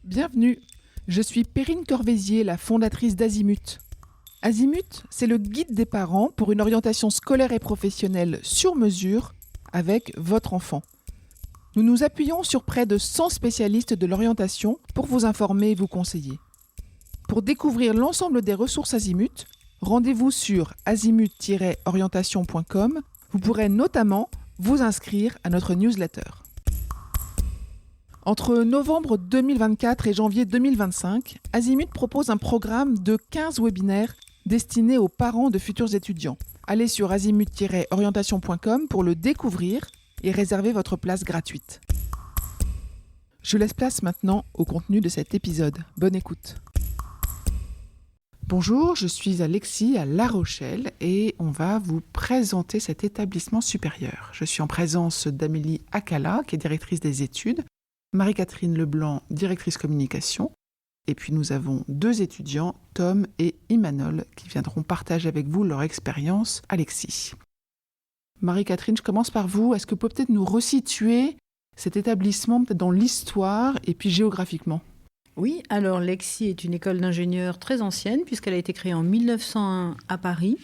Bienvenue, je suis Perrine Corvézier, la fondatrice d'Azimut. Azimut, c'est le guide des parents pour une orientation scolaire et professionnelle sur mesure avec votre enfant. Nous nous appuyons sur près de 100 spécialistes de l'orientation pour vous informer et vous conseiller. Pour découvrir l'ensemble des ressources Azimut, rendez-vous sur azimut-orientation.com. Vous pourrez notamment vous inscrire à notre newsletter. Entre novembre 2024 et janvier 2025, Azimut propose un programme de 15 webinaires destinés aux parents de futurs étudiants. Allez sur azimut-orientation.com pour le découvrir et réserver votre place gratuite. Je laisse place maintenant au contenu de cet épisode. Bonne écoute. Bonjour, je suis Alexis à La Rochelle et on va vous présenter cet établissement supérieur. Je suis en présence d'Amélie Akala, qui est directrice des études, Marie-Catherine Leblanc, directrice communication, et puis nous avons 2 étudiants, Tom et Imanol, qui viendront partager avec vous leur expérience. Alexis. Marie-Catherine, je commence par vous. Est-ce que vous pouvez peut-être nous resituer cet établissement peut-être dans l'histoire et puis géographiquement ? Oui, alors l'EXI est une école d'ingénieurs très ancienne puisqu'elle a été créée en 1901 à Paris.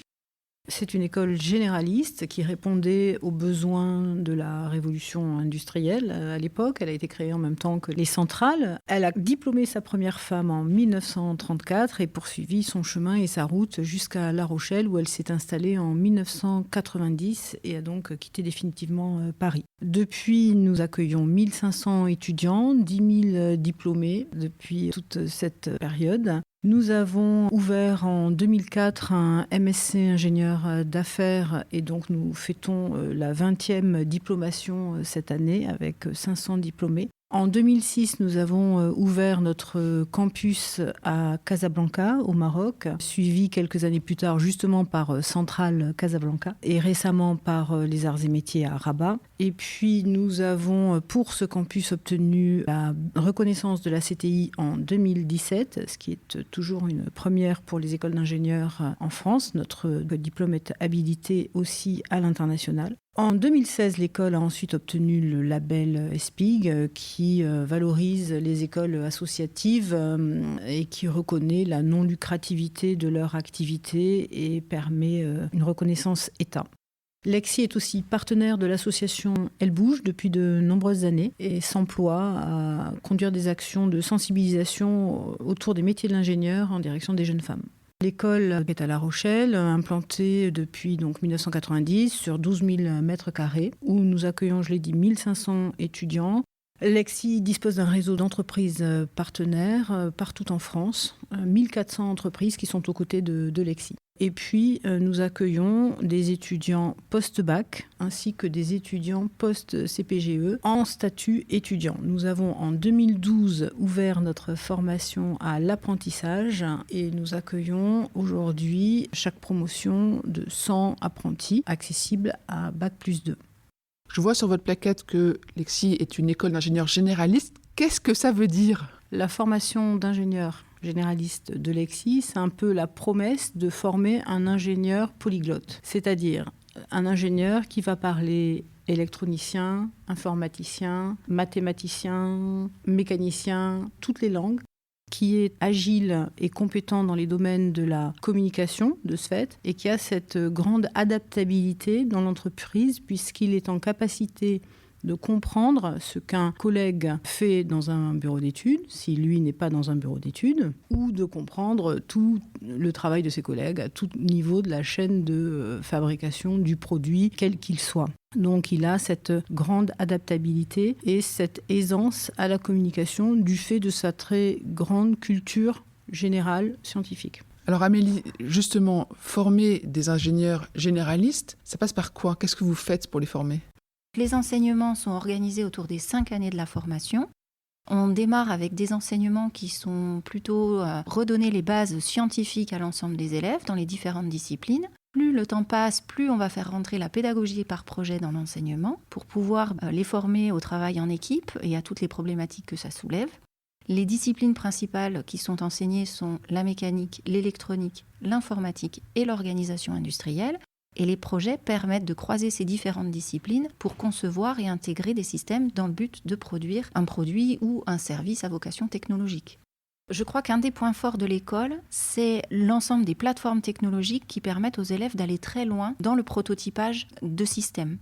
C'est une école généraliste qui répondait aux besoins de la révolution industrielle à l'époque. Elle a été créée en même temps que les centrales. Elle a diplômé sa première femme en 1934 et poursuivi son chemin et sa route jusqu'à La Rochelle où elle s'est installée en 1990 et a donc quitté définitivement Paris. Depuis, nous accueillons 1500 étudiants, 10 000 diplômés depuis toute cette période. Nous avons ouvert en 2004 un MSc ingénieur d'affaires et donc nous fêtons la 20e diplomation cette année avec 500 diplômés. En 2006, nous avons ouvert notre campus à Casablanca, au Maroc, suivi quelques années plus tard justement par Centrale Casablanca et récemment par les Arts et Métiers à Rabat. Et puis nous avons pour ce campus obtenu la reconnaissance de la CTI en 2017, ce qui est toujours une première pour les écoles d'ingénieurs en France. Notre diplôme est habilité aussi à l'international. En 2016, l'école a ensuite obtenu le label ESPIG qui valorise les écoles associatives et qui reconnaît la non-lucrativité de leur activité et permet une reconnaissance État. L'EXI est aussi partenaire de l'association Elle Bouge depuis de nombreuses années et s'emploie à conduire des actions de sensibilisation autour des métiers de l'ingénieur en direction des jeunes femmes. L'école est à La Rochelle, implantée depuis 1990 sur 12 000 mètres carrés, où nous accueillons, je l'ai dit, 1500 étudiants. L'EXI dispose d'un réseau d'entreprises partenaires partout en France, 1400 entreprises qui sont aux côtés de l'EXI. Et puis, nous accueillons des étudiants post-bac ainsi que des étudiants post-CPGE en statut étudiant. Nous avons en 2012 ouvert notre formation à l'apprentissage et nous accueillons aujourd'hui chaque promotion de 100 apprentis accessibles à Bac+2. Je vois sur votre plaquette que l'EXI est une école d'ingénieurs généralistes. Qu'est-ce que ça veut dire ? La formation d'ingénieur généraliste de l'EXI, c'est un peu la promesse de former un ingénieur polyglotte, c'est-à-dire un ingénieur qui va parler électronicien, informaticien, mathématicien, mécanicien, toutes les langues, qui est agile et compétent dans les domaines de la communication, de ce fait, et qui a cette grande adaptabilité dans l'entreprise puisqu'il est en capacité de comprendre ce qu'un collègue fait dans un bureau d'études, si lui n'est pas dans un bureau d'études, ou de comprendre tout le travail de ses collègues à tout niveau de la chaîne de fabrication du produit, quel qu'il soit. Donc il a cette grande adaptabilité et cette aisance à la communication du fait de sa très grande culture générale scientifique. Alors Amélie, justement, former des ingénieurs généralistes, ça passe par quoi ? Qu'est-ce que vous faites pour les former ? Les enseignements sont organisés autour des 5 années de la formation. On démarre avec des enseignements qui sont plutôt redonner les bases scientifiques à l'ensemble des élèves dans les différentes disciplines. Plus le temps passe, plus on va faire rentrer la pédagogie par projet dans l'enseignement pour pouvoir les former au travail en équipe et à toutes les problématiques que ça soulève. Les disciplines principales qui sont enseignées sont la mécanique, l'électronique, l'informatique et l'organisation industrielle. Et les projets permettent de croiser ces différentes disciplines pour concevoir et intégrer des systèmes dans le but de produire un produit ou un service à vocation technologique. Je crois qu'un des points forts de l'école, c'est l'ensemble des plateformes technologiques qui permettent aux élèves d'aller très loin dans le prototypage de systèmes.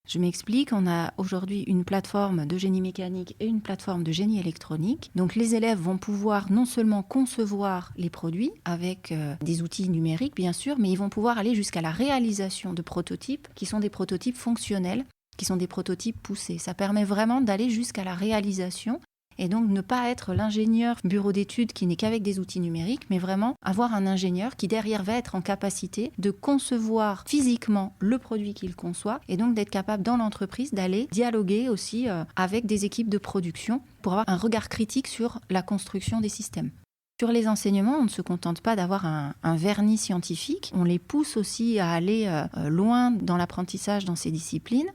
Je m'explique, on a aujourd'hui une plateforme de génie mécanique et une plateforme de génie électronique. Donc les élèves vont pouvoir non seulement concevoir les produits avec des outils numériques bien sûr, mais ils vont pouvoir aller jusqu'à la réalisation de prototypes qui sont des prototypes fonctionnels, qui sont des prototypes poussés. Ça permet vraiment d'aller jusqu'à la réalisation et donc ne pas être l'ingénieur bureau d'études qui n'est qu'avec des outils numériques, mais vraiment avoir un ingénieur qui derrière va être en capacité de concevoir physiquement le produit qu'il conçoit et donc d'être capable dans l'entreprise d'aller dialoguer aussi avec des équipes de production pour avoir un regard critique sur la construction des systèmes. Sur les enseignements, on ne se contente pas d'avoir un vernis scientifique, on les pousse aussi à aller loin dans l'apprentissage dans ces disciplines.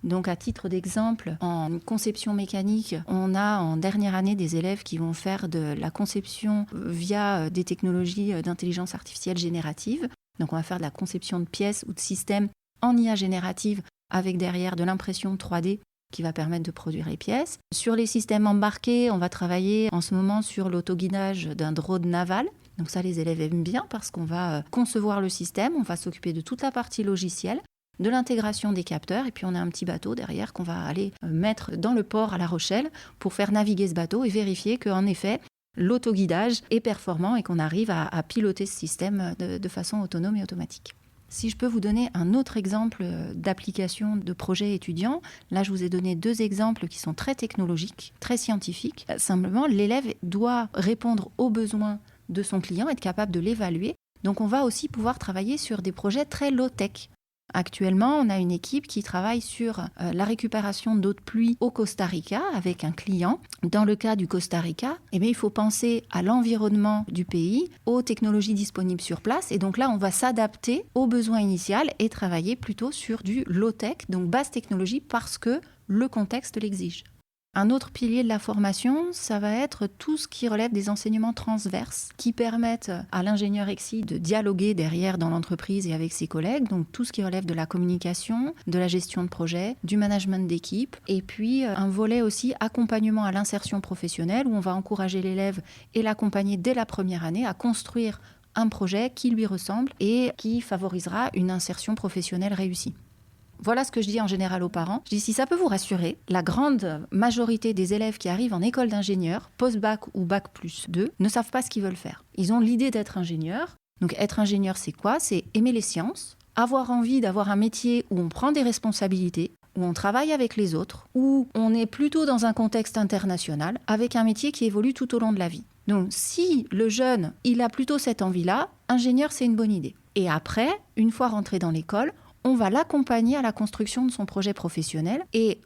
Donc à titre d'exemple, en conception mécanique, on a en dernière année des élèves qui vont faire de la conception via des technologies d'intelligence artificielle générative. Donc on va faire de la conception de pièces ou de systèmes en IA générative avec derrière de l'impression 3D qui va permettre de produire les pièces. Sur les systèmes embarqués, on va travailler en ce moment sur l'autoguidage d'un drone naval. Donc ça, les élèves aiment bien parce qu'on va concevoir le système, on va s'occuper de toute la partie logicielle, de l'intégration des capteurs, et puis on a un petit bateau derrière qu'on va aller mettre dans le port à La Rochelle pour faire naviguer ce bateau et vérifier qu'en effet, l'autoguidage est performant et qu'on arrive à piloter ce système de façon autonome et automatique. Si je peux vous donner un autre exemple d'application de projet étudiant, là je vous ai donné 2 exemples qui sont très technologiques, très scientifiques. Simplement, l'élève doit répondre aux besoins de son client, être capable de l'évaluer. Donc on va aussi pouvoir travailler sur des projets très low-tech. Actuellement, on a une équipe qui travaille sur la récupération d'eau de pluie au Costa Rica avec un client. Dans le cas du Costa Rica, il faut penser à l'environnement du pays, aux technologies disponibles sur place. Et donc là, on va s'adapter aux besoins initiaux et travailler plutôt sur du low-tech, donc basse technologie, parce que le contexte l'exige. Un autre pilier de la formation, ça va être tout ce qui relève des enseignements transverses qui permettent à l'ingénieur EXI de dialoguer derrière dans l'entreprise et avec ses collègues. Donc tout ce qui relève de la communication, de la gestion de projet, du management d'équipe. Et puis un volet aussi accompagnement à l'insertion professionnelle où on va encourager l'élève et l'accompagner dès la première année à construire un projet qui lui ressemble et qui favorisera une insertion professionnelle réussie. Voilà ce que je dis en général aux parents. Je dis, si ça peut vous rassurer, la grande majorité des élèves qui arrivent en école d'ingénieur, post-bac ou bac+2, ne savent pas ce qu'ils veulent faire. Ils ont l'idée d'être ingénieur. Donc être ingénieur, c'est quoi ? C'est aimer les sciences, avoir envie d'avoir un métier où on prend des responsabilités, où on travaille avec les autres, où on est plutôt dans un contexte international, avec un métier qui évolue tout au long de la vie. Donc si le jeune, il a plutôt cette envie-là, ingénieur, c'est une bonne idée. Et après, une fois rentré dans l'école, on va l'accompagner à la construction de son projet professionnel et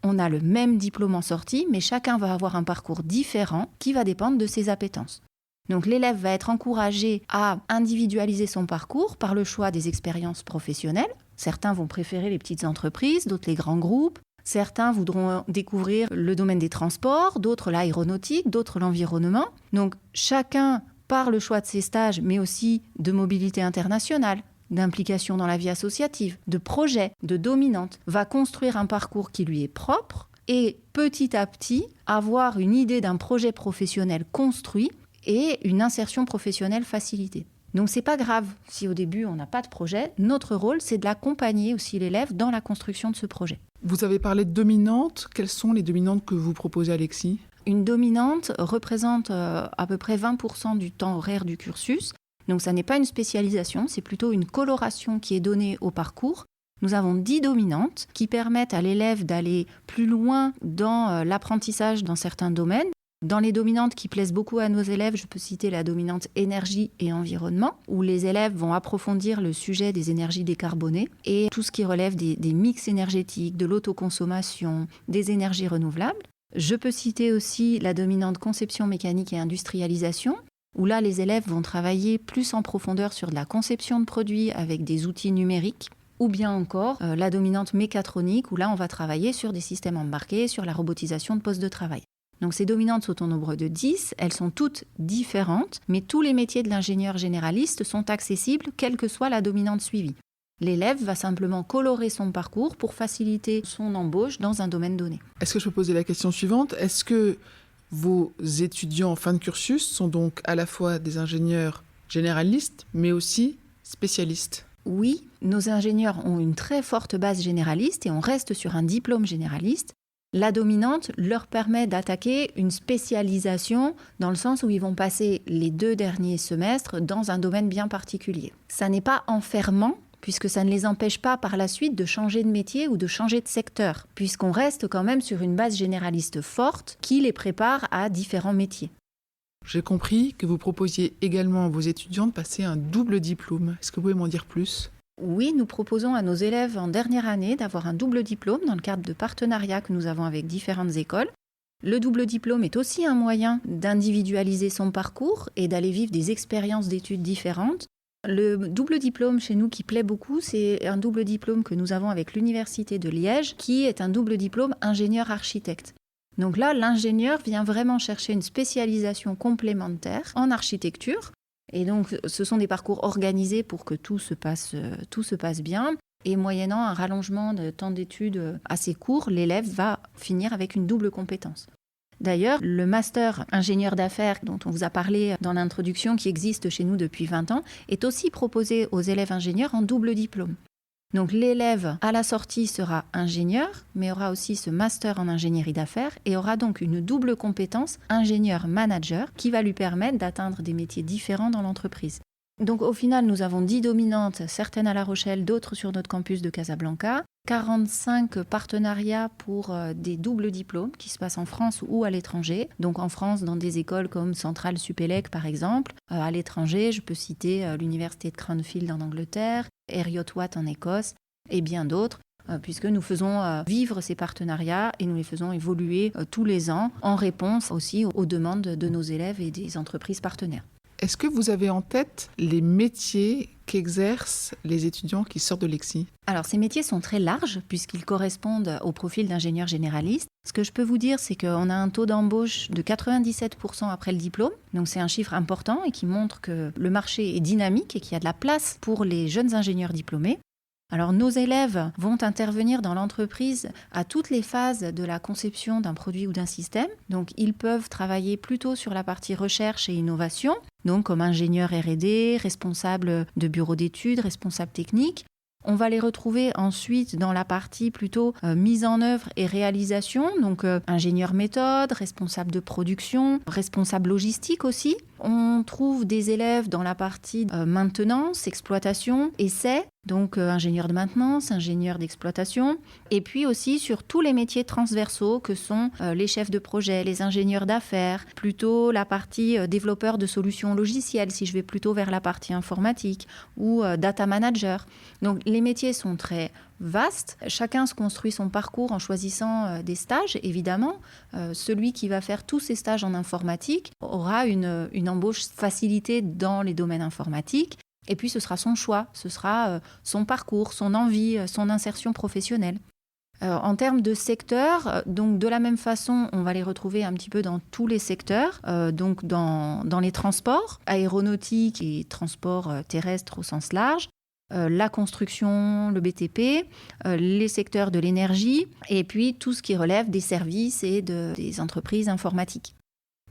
on a le même diplôme en sortie, mais chacun va avoir un parcours différent qui va dépendre de ses appétences. Donc l'élève va être encouragé à individualiser son parcours par le choix des expériences professionnelles. Certains vont préférer les petites entreprises, d'autres les grands groupes. Certains voudront découvrir le domaine des transports, d'autres l'aéronautique, d'autres l'environnement. Donc chacun, par le choix de ses stages, mais aussi de mobilité internationale, d'implication dans la vie associative, de projet, de dominante, va construire un parcours qui lui est propre et petit à petit avoir une idée d'un projet professionnel construit et une insertion professionnelle facilitée. Donc c'est pas grave si au début on n'a pas de projet. Notre rôle, c'est de l'accompagner aussi l'élève dans la construction de ce projet. Vous avez parlé de dominantes. Quelles sont les dominantes que vous proposez à l'EXI ? Une dominante représente à peu près 20% du temps horaire du cursus. Donc ça n'est pas une spécialisation, c'est plutôt une coloration qui est donnée au parcours. Nous avons 10 dominantes qui permettent à l'élève d'aller plus loin dans l'apprentissage dans certains domaines. Dans les dominantes qui plaisent beaucoup à nos élèves, je peux citer la dominante énergie et environnement, où les élèves vont approfondir le sujet des énergies décarbonées et tout ce qui relève des mix énergétiques, de l'autoconsommation, des énergies renouvelables. Je peux citer aussi la dominante conception mécanique et industrialisation, où là, les élèves vont travailler plus en profondeur sur de la conception de produits avec des outils numériques, ou bien encore la dominante mécatronique, où là, on va travailler sur des systèmes embarqués, sur la robotisation de postes de travail. Donc ces dominantes sont au nombre de 10, elles sont toutes différentes, mais tous les métiers de l'ingénieur généraliste sont accessibles, quelle que soit la dominante suivie. L'élève va simplement colorer son parcours pour faciliter son embauche dans un domaine donné. Est-ce que je peux poser la question suivante? Est-ce que vos étudiants en fin de cursus sont donc à la fois des ingénieurs généralistes, mais aussi spécialistes? Oui, nos ingénieurs ont une très forte base généraliste et on reste sur un diplôme généraliste. La dominante leur permet d'attaquer une spécialisation dans le sens où ils vont passer les 2 derniers semestres dans un domaine bien particulier. Ça n'est pas enfermant, puisque ça ne les empêche pas par la suite de changer de métier ou de changer de secteur, puisqu'on reste quand même sur une base généraliste forte qui les prépare à différents métiers. J'ai compris que vous proposiez également à vos étudiants de passer un double diplôme. Est-ce que vous pouvez m'en dire plus? Oui, nous proposons à nos élèves en dernière année d'avoir un double diplôme dans le cadre de partenariats que nous avons avec différentes écoles. Le double diplôme est aussi un moyen d'individualiser son parcours et d'aller vivre des expériences d'études différentes. Le double diplôme chez nous qui plaît beaucoup, c'est un double diplôme que nous avons avec l'Université de Liège, qui est un double diplôme ingénieur-architecte. Donc là, l'ingénieur vient vraiment chercher une spécialisation complémentaire en architecture. Et donc, ce sont des parcours organisés pour que tout se passe bien. Et moyennant un rallongement de temps d'études assez court, l'élève va finir avec une double compétence. D'ailleurs, le master ingénieur d'affaires dont on vous a parlé dans l'introduction, qui existe chez nous depuis 20 ans, est aussi proposé aux élèves ingénieurs en double diplôme. Donc l'élève, à la sortie, sera ingénieur, mais aura aussi ce master en ingénierie d'affaires et aura donc une double compétence ingénieur-manager qui va lui permettre d'atteindre des métiers différents dans l'entreprise. Donc au final, nous avons 10 dominantes, certaines à La Rochelle, d'autres sur notre campus de Casablanca, 45 partenariats pour des doubles diplômes qui se passent en France ou à l'étranger. Donc en France, dans des écoles comme Centrale Supélec par exemple. À l'étranger, je peux citer l'Université de Cranfield en Angleterre, Heriot-Watt en Écosse et bien d'autres, puisque nous faisons vivre ces partenariats et nous les faisons évoluer tous les ans en réponse aussi aux demandes de nos élèves et des entreprises partenaires. Est-ce que vous avez en tête les métiers qu'exercent les étudiants qui sortent de l'EXI? Alors, ces métiers sont très larges puisqu'ils correspondent au profil d'ingénieur généraliste. Ce que je peux vous dire, c'est qu'on a un taux d'embauche de 97% après le diplôme. Donc, c'est un chiffre important et qui montre que le marché est dynamique et qu'il y a de la place pour les jeunes ingénieurs diplômés. Alors, nos élèves vont intervenir dans l'entreprise à toutes les phases de la conception d'un produit ou d'un système. Donc, ils peuvent travailler plutôt sur la partie recherche et innovation, donc comme ingénieur R&D, responsable de bureau d'études, responsable technique. On va les retrouver ensuite dans la partie plutôt mise en œuvre et réalisation, donc ingénieur méthode, responsable de production, responsable logistique aussi. On trouve des élèves dans la partie maintenance, exploitation, essai, donc ingénieur de maintenance, ingénieur d'exploitation, et puis aussi sur tous les métiers transversaux que sont les chefs de projet, les ingénieurs d'affaires, plutôt la partie développeur de solutions logicielles, si je vais plutôt vers la partie informatique, ou data manager. Donc les métiers sont très vastes. Chacun se construit son parcours en choisissant des stages, évidemment. Celui qui va faire tous ses stages en informatique aura une embauche facilitée dans les domaines informatiques. Et puis ce sera son choix, ce sera son parcours, son envie, son insertion professionnelle. En termes de secteurs, donc de la même façon, on va les retrouver un petit peu dans tous les secteurs, donc dans les transports, aéronautique et transports terrestres au sens large, la construction, le BTP, les secteurs de l'énergie et puis tout ce qui relève des services et des entreprises informatiques.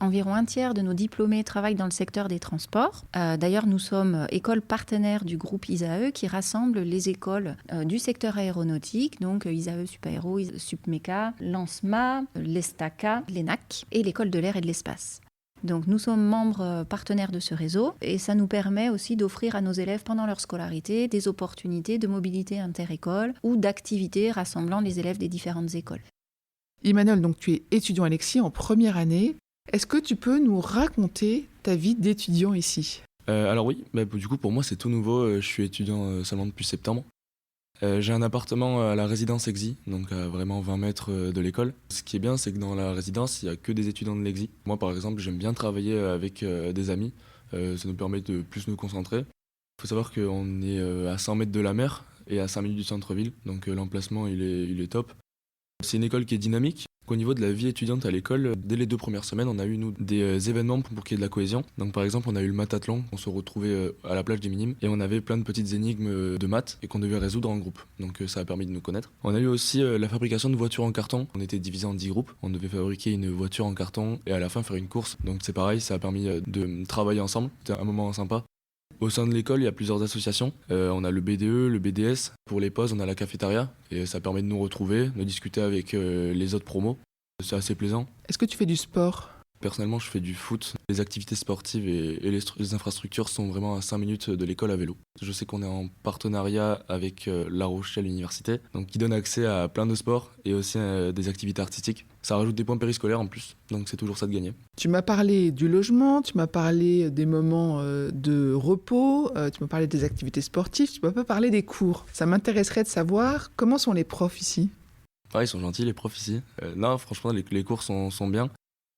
Environ un tiers de nos diplômés travaillent dans le secteur des transports. D'ailleurs, nous sommes école partenaire du groupe ISAE qui rassemble les écoles du secteur aéronautique, donc ISAE Supaéro, Supmeca, l'ANSMA, l'ESTACA, l'ENAC et l'école de l'air et de l'espace. Donc nous sommes membres partenaires de ce réseau et ça nous permet aussi d'offrir à nos élèves pendant leur scolarité des opportunités de mobilité inter-école ou d'activités rassemblant les élèves des différentes écoles. Emmanuel, donc tu es étudiant à l'EXI en première année. Est-ce que tu peux nous raconter ta vie d'étudiant ici ? Alors oui, du coup pour moi c'est tout nouveau, je suis étudiant seulement depuis septembre. J'ai un appartement à la résidence EXI, donc à vraiment 20 mètres de l'école. Ce qui est bien, c'est que dans la résidence, il n'y a que des étudiants de l'EXI. Moi, par exemple, j'aime bien travailler avec des amis. Ça nous permet de plus nous concentrer. Il faut savoir qu'on est à 100 mètres de la mer et à 5 minutes du centre-ville, donc l'emplacement, il est top. C'est une école qui est dynamique. Au niveau de la vie étudiante à l'école, dès les 2 premières semaines, on a eu, nous, des événements pour qu'il y ait de la cohésion. Donc par exemple, on a eu le matathlon, on se retrouvait à la plage des Minimes et on avait plein de petites énigmes de maths et qu'on devait résoudre en groupe. Donc ça a permis de nous connaître. On a eu aussi la fabrication de voitures en carton. On était divisés en 10 groupes. On devait fabriquer une voiture en carton et à la fin faire une course. Donc c'est pareil, ça a permis de travailler ensemble. C'était un moment sympa. Au sein de l'école, il y a plusieurs associations. On a le BDE, le BDS. Pour les pauses, on a la cafétéria. Et ça permet de nous retrouver, de discuter avec les autres promos. C'est assez plaisant. Est-ce que tu fais du sport ? Personnellement, je fais du foot. Les activités sportives et les infrastructures sont vraiment à 5 minutes de l'école à vélo. Je sais qu'on est en partenariat avec La Rochelle Université, donc qui donne accès à plein de sports et aussi des activités artistiques. Ça rajoute des points périscolaires en plus, donc c'est toujours ça de gagner. Tu m'as parlé du logement, tu m'as parlé des moments de repos, tu m'as parlé des activités sportives, tu m'as pas parlé des cours. Ça m'intéresserait de savoir comment sont les profs ici. Ils sont gentils les profs ici. Non, franchement, les cours sont bien.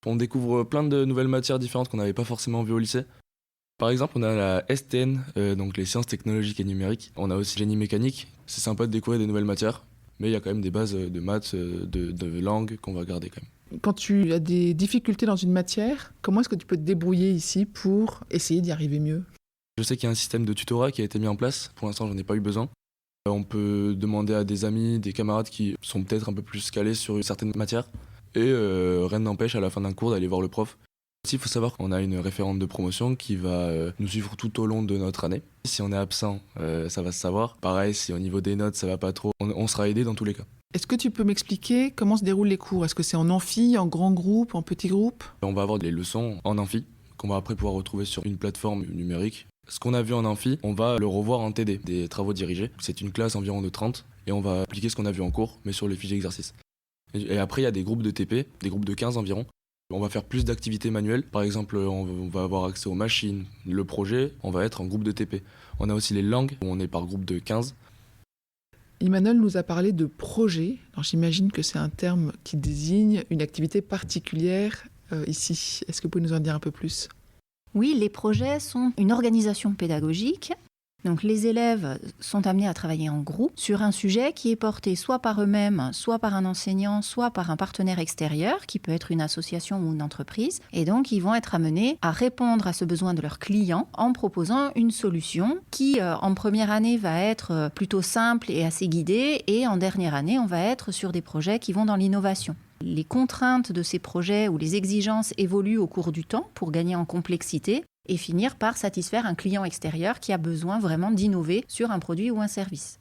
On découvre plein de nouvelles matières différentes qu'on n'avait pas forcément vues au lycée. Par exemple, on a la STN, donc les sciences technologiques et numériques. On a aussi génie mécanique. C'est sympa de découvrir des nouvelles matières, mais il y a quand même des bases de maths, de langue qu'on va garder quand même. Quand tu as des difficultés dans une matière, comment est-ce que tu peux te débrouiller ici pour essayer d'y arriver mieux ? Je sais qu'il y a un système de tutorat qui a été mis en place. Pour l'instant, j'en ai pas eu besoin. On peut demander à des amis, des camarades qui sont peut-être un peu plus calés sur certaines matières. Et rien n'empêche à la fin d'un cours d'aller voir le prof. Aussi, il faut savoir qu'on a une référente de promotion qui va nous suivre tout au long de notre année. Si on est absent, ça va se savoir. Pareil, si au niveau des notes, ça va pas trop, on sera aidé dans tous les cas. Est-ce que tu peux m'expliquer comment se déroulent les cours ? Est-ce que c'est en amphi, en grand groupe, en petit groupe ? On va avoir des leçons en amphi qu'on va après pouvoir retrouver sur une plateforme numérique. Ce qu'on a vu en amphi, on va le revoir en TD, des travaux dirigés. C'est une classe environ de 30 et on va appliquer ce qu'on a vu en cours, mais sur les fiches d'exercice. Et après, il y a des groupes de TP, des groupes de 15 environ. On va faire plus d'activités manuelles. Par exemple, on va avoir accès aux machines. Le projet, on va être en groupe de TP. On a aussi les langues, où on est par groupe de 15. Emmanuel nous a parlé de projet. Alors, j'imagine que c'est un terme qui désigne une activité particulière ici. Est-ce que vous pouvez nous en dire un peu plus ? Oui, les projets sont une organisation pédagogique. Donc les élèves sont amenés à travailler en groupe sur un sujet qui est porté soit par eux-mêmes, soit par un enseignant, soit par un partenaire extérieur, qui peut être une association ou une entreprise. Et donc ils vont être amenés à répondre à ce besoin de leurs clients en proposant une solution qui, en première année, va être plutôt simple et assez guidée. Et en dernière année, on va être sur des projets qui vont dans l'innovation. Les contraintes de ces projets ou les exigences évoluent au cours du temps pour gagner en complexité et finir par satisfaire un client extérieur qui a besoin vraiment d'innover sur un produit ou un service.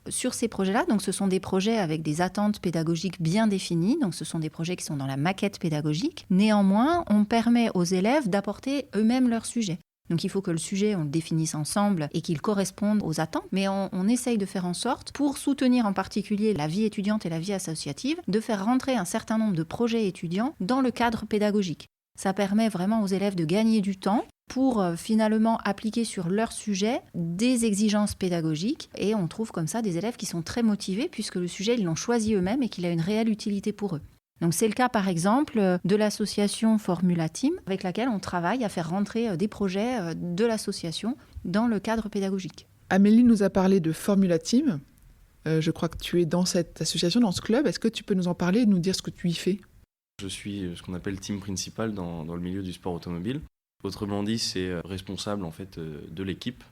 Sur ces projets-là, donc ce sont des projets avec des attentes pédagogiques bien définies, donc ce sont des projets qui sont dans la maquette pédagogique. Néanmoins, on permet aux élèves d'apporter eux-mêmes leur sujet. Donc il faut que le sujet, on le définisse ensemble et qu'il corresponde aux attentes, mais on essaye de faire en sorte, pour soutenir en particulier la vie étudiante et la vie associative, de faire rentrer un certain nombre de projets étudiants dans le cadre pédagogique. Ça permet vraiment aux élèves de gagner du temps pour finalement appliquer sur leur sujet des exigences pédagogiques. Et on trouve comme ça des élèves qui sont très motivés puisque le sujet, ils l'ont choisi eux-mêmes et qu'il a une réelle utilité pour eux. Donc c'est le cas par exemple de l'association Formula Team avec laquelle on travaille à faire rentrer des projets de l'association dans le cadre pédagogique. Amélie nous a parlé de Formula Team. Je crois que tu es dans cette association, dans ce club. Est-ce que tu peux nous en parler et nous dire ce que tu y fais ? Je suis ce qu'on appelle team principal dans le milieu du sport automobile. Autrement dit, c'est responsable en fait de l'équipe.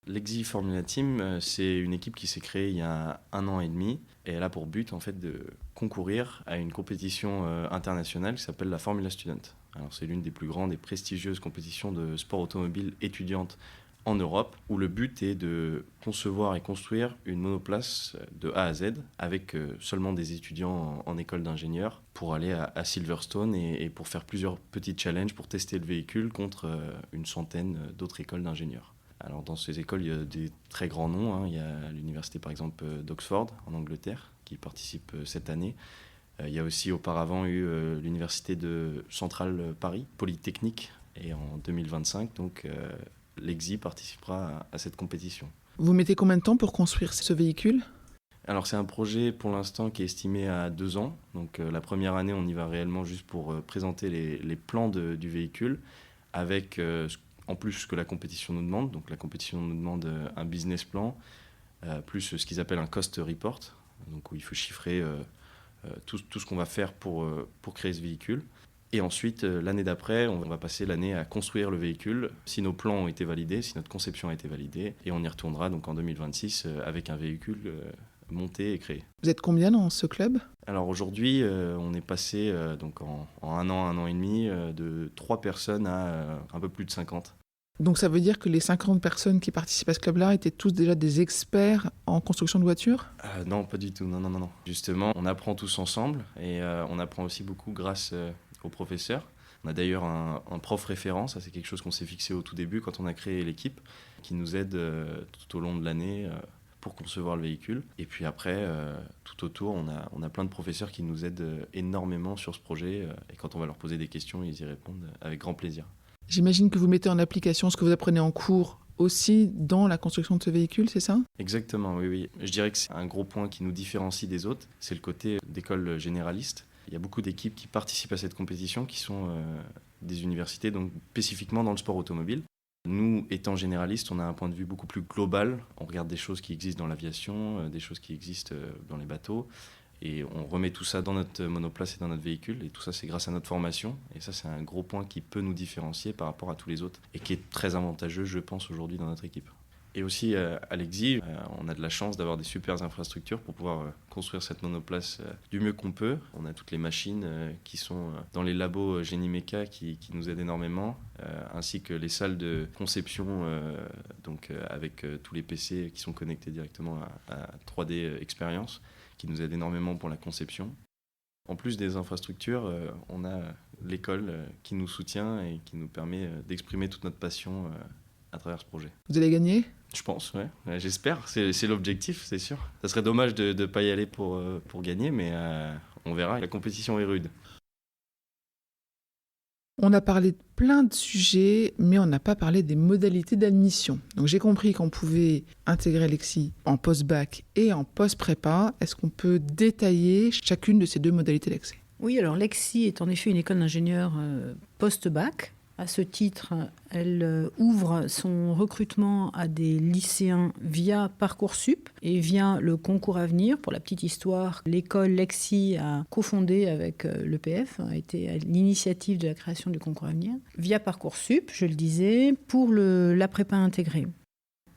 L'Exi Formula Team, c'est une équipe qui s'est créée il y a 1 an et demi et elle a pour but en fait de concourir à une compétition internationale qui s'appelle la Formula Student. Alors c'est l'une des plus grandes et prestigieuses compétitions de sport automobile étudiante en Europe, où le but est de concevoir et construire une monoplace de A à Z avec seulement des étudiants en école d'ingénieurs pour aller à Silverstone et pour faire plusieurs petits challenges pour tester le véhicule contre une centaine d'autres écoles d'ingénieurs. Alors dans ces écoles, il y a des très grands noms, hein. Il y a l'université par exemple d'Oxford en Angleterre qui participe cette année. Il y a aussi auparavant eu l'université de Centrale Paris, Polytechnique, et en 2025, donc l'Exi participera à cette compétition. Vous mettez combien de temps pour construire ce véhicule ? Alors c'est un projet pour l'instant qui est estimé à 2 ans. Donc la première année, on y va réellement juste pour présenter les plans du véhicule avec en plus ce que la compétition nous demande. Donc la compétition nous demande un business plan plus ce qu'ils appellent un cost report, donc où il faut chiffrer tout ce qu'on va faire pour créer ce véhicule. Et ensuite, l'année d'après, on va passer l'année à construire le véhicule, si nos plans ont été validés, si notre conception a été validée. Et on y retournera donc en 2026 avec un véhicule monté et créé. Vous êtes combien dans ce club ? Alors aujourd'hui, on est passé donc en un an et demi, de 3 personnes à un peu plus de 50. Donc ça veut dire que les 50 personnes qui participent à ce club-là étaient tous déjà des experts en construction de voitures ? Non, pas du tout. Non. Justement, on apprend tous ensemble et on apprend aussi beaucoup grâce aux professeurs. On a d'ailleurs un prof référent, ça c'est quelque chose qu'on s'est fixé au tout début quand on a créé l'équipe, qui nous aide tout au long de l'année pour concevoir le véhicule. Et puis après, tout autour, on a plein de professeurs qui nous aident énormément sur ce projet. Et quand on va leur poser des questions, ils y répondent avec grand plaisir. J'imagine que vous mettez en application ce que vous apprenez en cours aussi dans la construction de ce véhicule, c'est ça ? Exactement, oui. Je dirais que c'est un gros point qui nous différencie des autres, c'est le côté d'école généraliste. Il y a beaucoup d'équipes qui participent à cette compétition qui sont des universités, donc spécifiquement dans le sport automobile. Nous, étant généralistes, on a un point de vue beaucoup plus global. On regarde des choses qui existent dans l'aviation, des choses qui existent dans les bateaux. Et on remet tout ça dans notre monoplace et dans notre véhicule. Et tout ça, c'est grâce à notre formation. Et ça, c'est un gros point qui peut nous différencier par rapport à tous les autres. Et qui est très avantageux, je pense, aujourd'hui dans notre équipe. Et aussi, à l'EXI, on a de la chance d'avoir des super infrastructures pour pouvoir construire cette monoplace du mieux qu'on peut. On a toutes les machines qui sont dans les labos Génie Méca qui nous aident énormément, ainsi que les salles de conception donc, avec tous les PC qui sont connectés directement à 3D Experience, qui nous aident énormément pour la conception. En plus des infrastructures, on a l'école qui nous soutient et qui nous permet d'exprimer toute notre passion à travers ce projet. Vous allez gagner ? Je pense, ouais. J'espère. C'est l'objectif, c'est sûr. Ça serait dommage de ne pas y aller pour gagner, mais on verra. La compétition est rude. On a parlé de plein de sujets, mais on n'a pas parlé des modalités d'admission. Donc j'ai compris qu'on pouvait intégrer l'EXI en post-bac et en post-prépa. Est-ce qu'on peut détailler chacune de ces deux modalités d'accès ? Oui, alors l'EXI est en effet une école d'ingénieurs post-bac. À ce titre, elle ouvre son recrutement à des lycéens via Parcoursup et via le concours Avenir. Pour la petite histoire, l'école l'EXI a cofondé avec l'EPF, a été à l'initiative de la création du concours Avenir, via Parcoursup, je le disais, pour la prépa intégrée.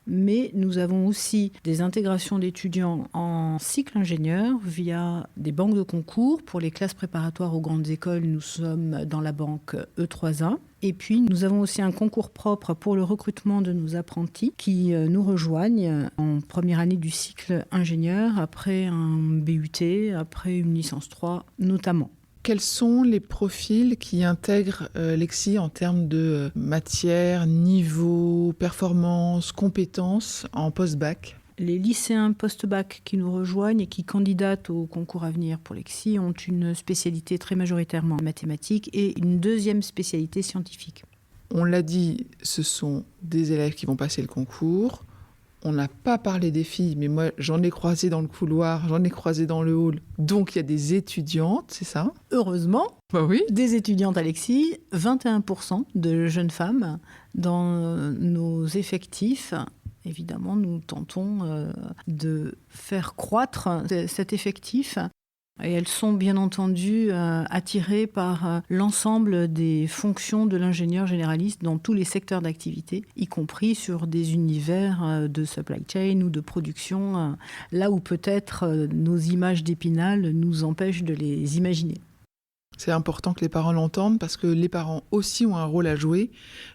Mais nous avons aussi des intégrations d'étudiants en cycle ingénieur via des banques de concours. Pour les classes préparatoires aux grandes écoles, nous sommes dans la banque E3A. Et puis, nous avons aussi un concours propre pour le recrutement de nos apprentis qui nous rejoignent en première année du cycle ingénieur, après un BUT, après une licence 3 notamment. Quels sont les profils qui intègrent l'EXI en termes de matière, niveau, performance, compétences en post-bac ? Les lycéens post-bac qui nous rejoignent et qui candidatent au concours Avenir pour l'EXI ont une spécialité très majoritairement mathématiques et une deuxième spécialité scientifique. On l'a dit, ce sont des élèves qui vont passer le concours. On n'a pas parlé des filles, mais moi, j'en ai croisé dans le couloir, j'en ai croisé dans le hall. Donc, il y a des étudiantes, c'est ça ? Heureusement, oui. Des étudiantes à l'EXI, 21% de jeunes femmes dans nos effectifs. Évidemment, nous tentons de faire croître cet effectif. Et elles sont bien entendu attirées par l'ensemble des fonctions de l'ingénieur généraliste dans tous les secteurs d'activité, y compris sur des univers de supply chain ou de production, là où peut-être nos images d'Épinal nous empêchent de les imaginer. C'est important que les parents l'entendent parce que les parents aussi ont un rôle à jouer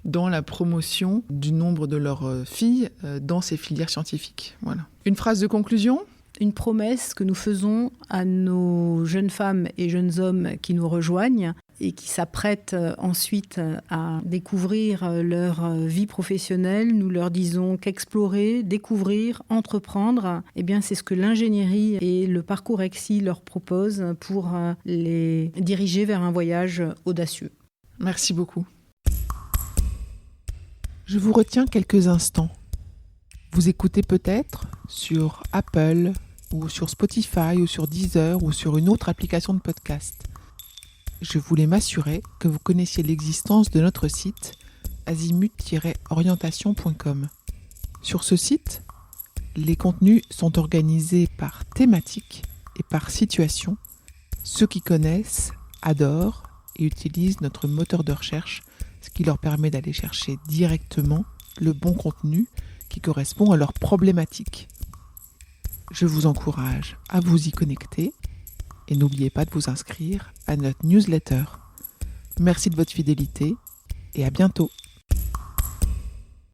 dans la promotion du nombre de leurs filles dans ces filières scientifiques. Voilà. Une phrase de conclusion ? Une promesse que nous faisons à nos jeunes femmes et jeunes hommes qui nous rejoignent et qui s'apprêtent ensuite à découvrir leur vie professionnelle. Nous leur disons qu'explorer, découvrir, entreprendre, eh bien, c'est ce que l'ingénierie et le parcours EXI leur proposent pour les diriger vers un voyage audacieux. Merci beaucoup. Je vous retiens quelques instants. Vous écoutez peut-être sur Apple ou sur Spotify ou sur Deezer ou sur une autre application de podcast. Je voulais m'assurer que vous connaissiez l'existence de notre site azimut-orientation.com. Sur ce site, les contenus sont organisés par thématique et par situation Ceux qui connaissent adorent et utilisent notre moteur de recherche, ce qui leur permet d'aller chercher directement le bon contenu qui correspond à leurs problématiques. Je vous encourage à vous y connecter et n'oubliez pas de vous inscrire à notre newsletter. Merci de votre fidélité et à bientôt.